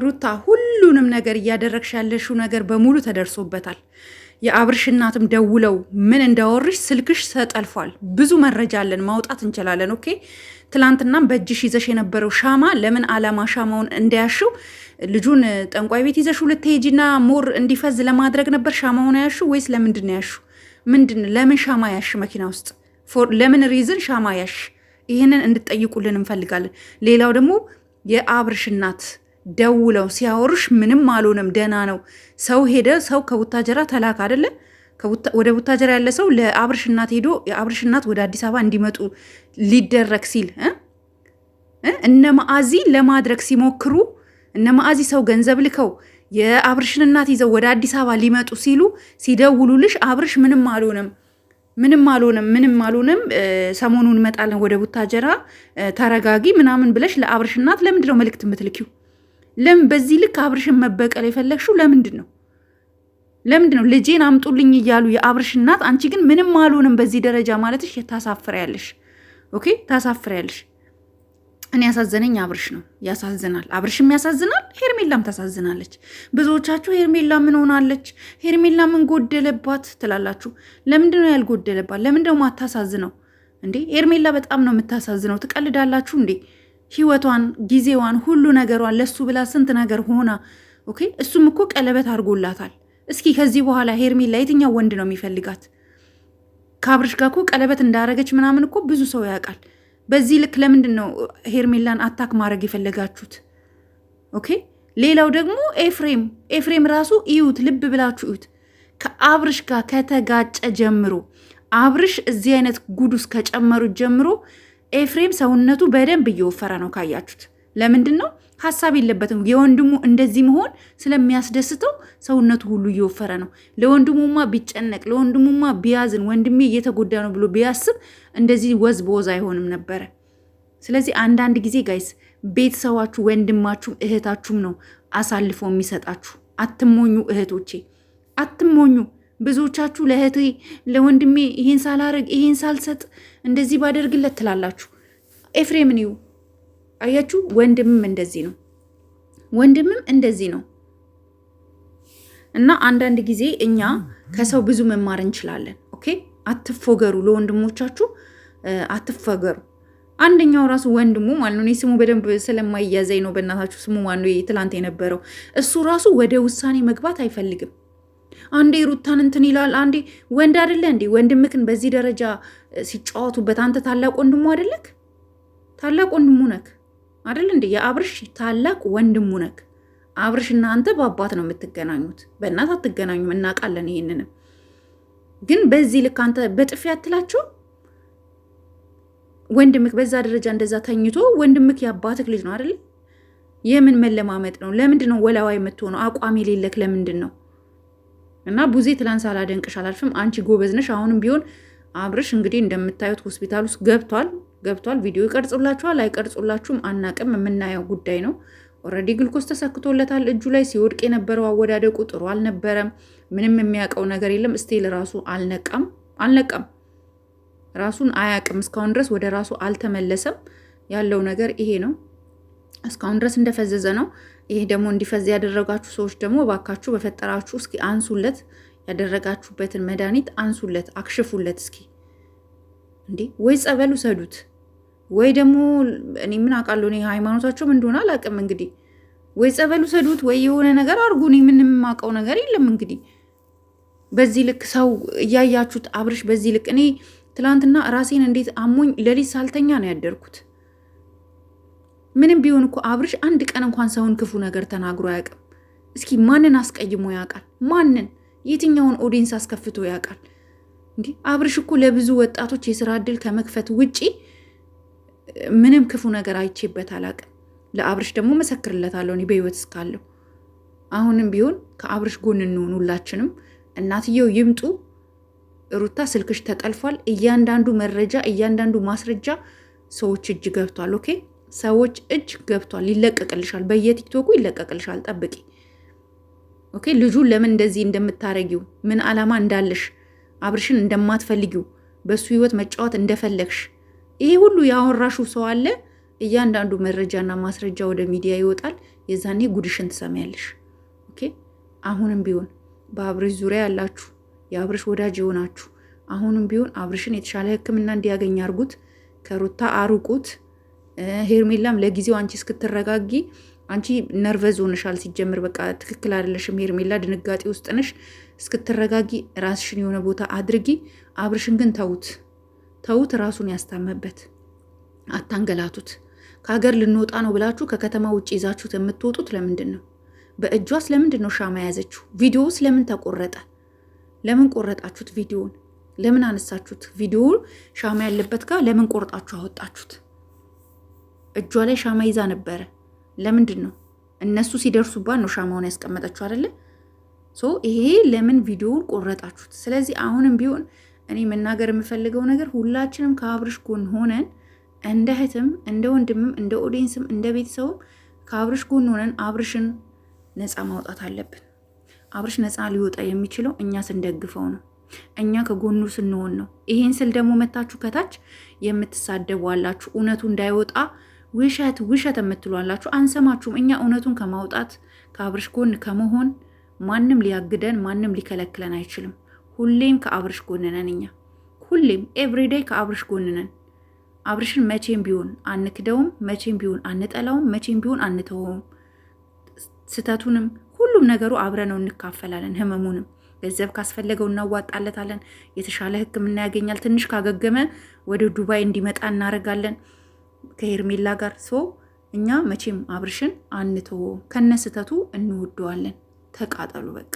ሩታ ሁሉንም ነገር እያደረግሽ ያለሽው ነገር በሙሉ ተደርሶበታል። የአብርሽ እናትም ደውለው ምን እንዳወርሽ ስልክሽ ተጠልፏል። ብዙ መረጃ አለን፣ ማውጣት እንችላለን። ኦኬ ትላንትናም በእጅሽ ይዘሽ የነበረው ሻማ ለምን አላማ ሻማውን እንዳያሽው ልጁን ጠንቋይ ቤት ይዘሽ ልትሄጂና ሞር እንዲፈዝ ለማድረግ ነበር ሻማውን ያሹ ወይስ ለምንድን ነው ያሹ? ለምን ሻማ ያሽ? መኪና ውስጥ ለምን ሪዝን ሻማ ያሽ? ይህንን እንድትጠይቁልን እንፈልጋለን። ሌላው ደግሞ የአብርሽ እናት ደውለው ሲያወሩሽ ምንም አልሆነም፣ ደህና ነው። ሰው ሄደ፣ ሰው ከቡታጀራ ተላክ አይደለ? ወደ ቡታጀራ ያለ ሰው ለአብርሽ እናት ሄዶ የአብርሽ እናት ወደ አዲስ አበባ እንዲመጡ ሊደረግ ሲል እነ መዓዚ ለማድረግ ሲሞክሩ እነ መዓዚ ሰው ገንዘብ ልከው የአብርሽን እናት ይዘው ወደ አዲስ አበባ ሊመጡ ሲሉ ሲደውሉልሽ አብርሽ ምንም አልሆነም፣ ሰሞኑን እንመጣለን ወደ ቡታጀራ ተረጋጊ ምናምን ብለሽ ለአብርሽ እናት ለምንድን ነው መልእክት የምትልኪው? ለምን በዚህ ልክ አብርሽን መበቀል የፈለግሽው ለምንድን ነው? ልጄን አምጡልኝ እያሉ የአብርሽ እናት፣ አንቺ ግን ምንም አልሆንም በዚህ ደረጃ ማለትሽ ታሳፍሪያለሽ። ኦኬ ታሳፍሪያለሽ። እኔ ያሳዘነኝ አብርሽ ነው። ያሳዝናል። አብርሽም ያሳዝናል፣ ሄርሜላም ታሳዝናለች። ብዙዎቻችሁ ሄርሜላ ምን ሆናለች፣ ሄርሜላ ምን ጎደለባት ትላላችሁ። ለምንድን ነው ያልጎደለባት? ለምንድን ነው ማታሳዝነው እንዴ? ሄርሜላ በጣም ነው የምታሳዝነው። ትቀልዳላችሁ እንዴ? ህይወቷን፣ ጊዜዋን፣ ሁሉ ነገሯን ለሱ ብላ ስንት ነገር ሆና ኦኬ። እሱም እኮ ቀለበት አድርጎላታል። እስኪ ከዚህ በኋላ ሄርሜላ የትኛው ወንድ ነው የሚፈልጋት? ከአብርሽ ጋር እኮ ቀለበት እንዳረገች ምናምን እኮ ብዙ ሰው ያውቃል። በዚህ ልክ ለምንድን ነው ሄርሜላን አታክ ማድረግ የፈለጋችሁት? ኦኬ። ሌላው ደግሞ ኤፍሬም ራሱ እዩት፣ ልብ ብላችሁ እዩት። ከአብርሽ ጋር ከተጋጨ ጀምሮ አብርሽ እዚህ አይነት ጉድ ውስጥ ከጨመሩት ጀምሮ ኤፍሬም ሰውነቱ በደንብ እየወፈረ ነው ካያችሁት። ለምንድን ነው? ሀሳብ የለበትም። የወንድሙ እንደዚህ መሆን ስለሚያስደስተው ሰውነቱ ሁሉ እየወፈረ ነው። ለወንድሙማ ቢጨነቅ፣ ለወንድሙማ ቢያዝን፣ ወንድሜ እየተጎዳ ነው ብሎ ቢያስብ እንደዚህ ወዝ በወዝ አይሆንም ነበረ። ስለዚህ አንዳንድ ጊዜ ጋይስ ቤተሰባችሁ፣ ወንድማችሁም እህታችሁም ነው አሳልፎ የሚሰጣችሁ። አትሞኙ እህቶቼ፣ አትሞኙ። ብዙዎቻችሁ ለእህቴ ለወንድሜ ይሄን ሳላረግ ይሄን ሳልሰጥ እንደዚህ ባደርግለት ትላላችሁ። ኤፍሬምን ይዩ አያችሁ። ወንድምም እንደዚህ ነው። እና አንዳንድ ጊዜ እኛ ከሰው ብዙ መማር እንችላለን። ኦኬ አትፎገሩ፣ ለወንድሞቻችሁ አትፎገሩ። አንደኛው ራሱ ወንድሙ ማለት ነው፣ እኔ ስሙ በደንብ ስለማይያዘኝ ነው። በእናታችሁ ስሙ ማነው ትላንት የነበረው? እሱ ራሱ ወደ ውሳኔ መግባት አይፈልግም። አንዴ ሩታን እንትን ይላል፣ አንዴ ወንድ አይደለ እንዴ? ወንድምክን በዚህ ደረጃ ሲጫወቱበት አንተ ታላቅ ወንድሙ አይደለክ? ታላቅ ወንድሙ ነክ አይደል እንዴ? የአብርሽ ታላቅ ወንድሙ ነክ። አብርሽ እና አንተ በአባት ነው የምትገናኙት፣ በእናት አትገናኙም፣ እናውቃለን። ይሄንንም ግን በዚህ ልክ አንተ በጥፊ አትላቸው። ወንድምክ በዛ ደረጃ እንደዛ ተኝቶ፣ ወንድምክ የአባትክ ልጅ ነው አይደል? የምን መለማመጥ ነው? ለምንድን ነው ወላዋይ የምትሆነው? አቋም የሌለክ ለምንድን ነው? እና ቡዜ ትላንት ሳላደንቅሽ አላልፍም። አንቺ ጎበዝ ነሽ። አሁንም ቢሆን አብርሽ እንግዲህ እንደምታዩት ሆስፒታል ውስጥ ገብቷል። ቪዲዮ ይቀርጹላችኋል አይቀርጹላችሁም አናቅም፣ የምናየው ጉዳይ ነው። ኦልሬዲ ግልኮስ ተሰክቶለታል እጁ ላይ። ሲወድቅ የነበረው አወዳደቁ ጥሩ አልነበረም። ምንም የሚያውቀው ነገር የለም። ስቲል ራሱ አልነቃም፣ ራሱን አያቅም። እስካሁን ድረስ ወደ ራሱ አልተመለሰም። ያለው ነገር ይሄ ነው። እስካሁን ድረስ እንደፈዘዘ ነው። ይሄ ደግሞ እንዲፈዝ ያደረጋችሁ ሰዎች ደግሞ እባካችሁ በፈጠራችሁ እስኪ አንሱለት፣ ያደረጋችሁበትን መድኃኒት አንሱለት፣ አክሽፉለት እስኪ እንዴ። ወይ ጸበሉ ሰዱት፣ ወይ ደግሞ እኔ ምን አውቃለሁ፣ እኔ ሃይማኖታቸው ምን እንደሆነ አላውቅም። እንግዲህ ወይ ጸበሉ ሰዱት፣ ወይ የሆነ ነገር አድርጉ። እኔ ምንም የማውቀው ነገር የለም። እንግዲህ በዚህ ልክ ሰው እያያችሁት አብርሽ በዚህ ልክ። እኔ ትላንትና ራሴን እንዴት አሞኝ ሌሊት ሳልተኛ ነው ያደርኩት። ምንም ቢሆን እኮ አብርሽ አንድ ቀን እንኳን ሰውን ክፉ ነገር ተናግሮ አያውቅም። እስኪ ማንን አስቀይሞ ያውቃል? ማንን የትኛውን ኦዲየንስ አስከፍቶ ያውቃል? እንዲህ አብርሽ እኮ ለብዙ ወጣቶች የስራ እድል ከመክፈት ውጪ ምንም ክፉ ነገር አይቼበት አላውቅም። ለአብርሽ ደግሞ መሰክርለታለሁ እኔ በህይወት እስካለሁ። አሁንም ቢሆን ከአብርሽ ጎን እንሆን ሁላችንም። እናትየው ይምጡ። ሩታ ስልክሽ ተጠልፏል። እያንዳንዱ መረጃ፣ እያንዳንዱ ማስረጃ ሰዎች እጅ ገብቷል። ኦኬ ሰዎች እጅ ገብቷል። ይለቀቅልሻል፣ በየቲክቶኩ ይለቀቅልሻል። ጠብቂ። ኦኬ ልጁን ለምን እንደዚህ እንደምታረጊው፣ ምን ዓላማ እንዳለሽ፣ አብርሽን እንደማትፈልጊው፣ በሱ ህይወት መጫወት እንደፈለግሽ ይሄ ሁሉ ያወራሹ ሰው አለ። እያንዳንዱ መረጃና ማስረጃ ወደ ሚዲያ ይወጣል። የዛኔ ጉድሽን ትሰሚያለሽ። ኦኬ። አሁንም ቢሆን በአብርሽ ዙሪያ ያላችሁ የአብርሽ ወዳጅ የሆናችሁ አሁንም ቢሆን አብርሽን የተሻለ ሕክምና እንዲያገኝ አርጉት፣ ከሩታ አርቁት። ሄርሜላም ለጊዜው አንቺ እስክትረጋጊ፣ አንቺ ነርቨዝ ሆነሻል። ሲጀምር በቃ ትክክል አይደለሽም ሄርሜላ፣ ድንጋጤ ውስጥ ነሽ። እስክትረጋጊ ራስሽን የሆነ ቦታ አድርጊ። አብርሽን ግን ተዉት፣ ራሱን ያስታመበት፣ አታንገላቱት። ከሀገር ልንወጣ ነው ብላችሁ ከከተማ ውጭ ይዛችሁት የምትወጡት ለምንድን ነው? በእጇስ ለምንድን ነው ሻማ የያዘችው? ቪዲዮውስ ለምን ተቆረጠ? ለምን ቆረጣችሁት? ቪዲዮውን ለምን አነሳችሁት? ቪዲዮውን ሻማ ያለበት ጋር ለምን ቆርጣችሁ አወጣችሁት? እጇ ላይ ሻማ ይዛ ነበረ። ለምንድን ነው? እነሱ ሲደርሱባት ነው ሻማውን ያስቀመጠችው አይደለ? ይሄ ለምን ቪዲዮውን ቆረጣችሁት? ስለዚህ አሁንም ቢሆን እኔ መናገር የምፈልገው ነገር ሁላችንም ከአብርሽ ጎን ሆነን እንደ እህትም እንደ ወንድምም እንደ ኦዲየንስም እንደ ቤተሰቡም ከአብርሽ ጎን ሆነን አብርሽን ነፃ ማውጣት አለብን። አብርሽ ነፃ ሊወጣ የሚችለው እኛ ስንደግፈው ነው፣ እኛ ከጎኑ ስንሆን ነው። ይሄን ስል ደግሞ መታችሁ ከታች የምትሳደቡ አላችሁ፣ እውነቱ እንዳይወጣ ውሸት የምትሏላችሁ። አንሰማችሁም። እኛ እውነቱን ከማውጣት ከአብርሽ ጎን ከመሆን ማንም ሊያግደን ማንም ሊከለክለን አይችልም። ሁሌም ከአብርሽ ጎን ነን። እኛ ሁሌም ኤቭሪዴይ ከአብርሽ ጎን ነን። አብርሽን መቼም ቢሆን አንክደውም፣ መቼም ቢሆን አንጠላውም፣ መቼም ቢሆን አንተወውም። ስተቱንም ሁሉም ነገሩ አብረነው እንካፈላለን። ህመሙንም ገንዘብ ካስፈለገው እናዋጣለታለን። የተሻለ ሕክምና ያገኛል። ትንሽ ካገገመ ወደ ዱባይ እንዲመጣ እናደርጋለን ከሄርሜላ ጋር። እኛ መቼም አብርሽን አንተወውም፣ ከነ ስተቱ እንወደዋለን። ተቃጠሉ በቃ።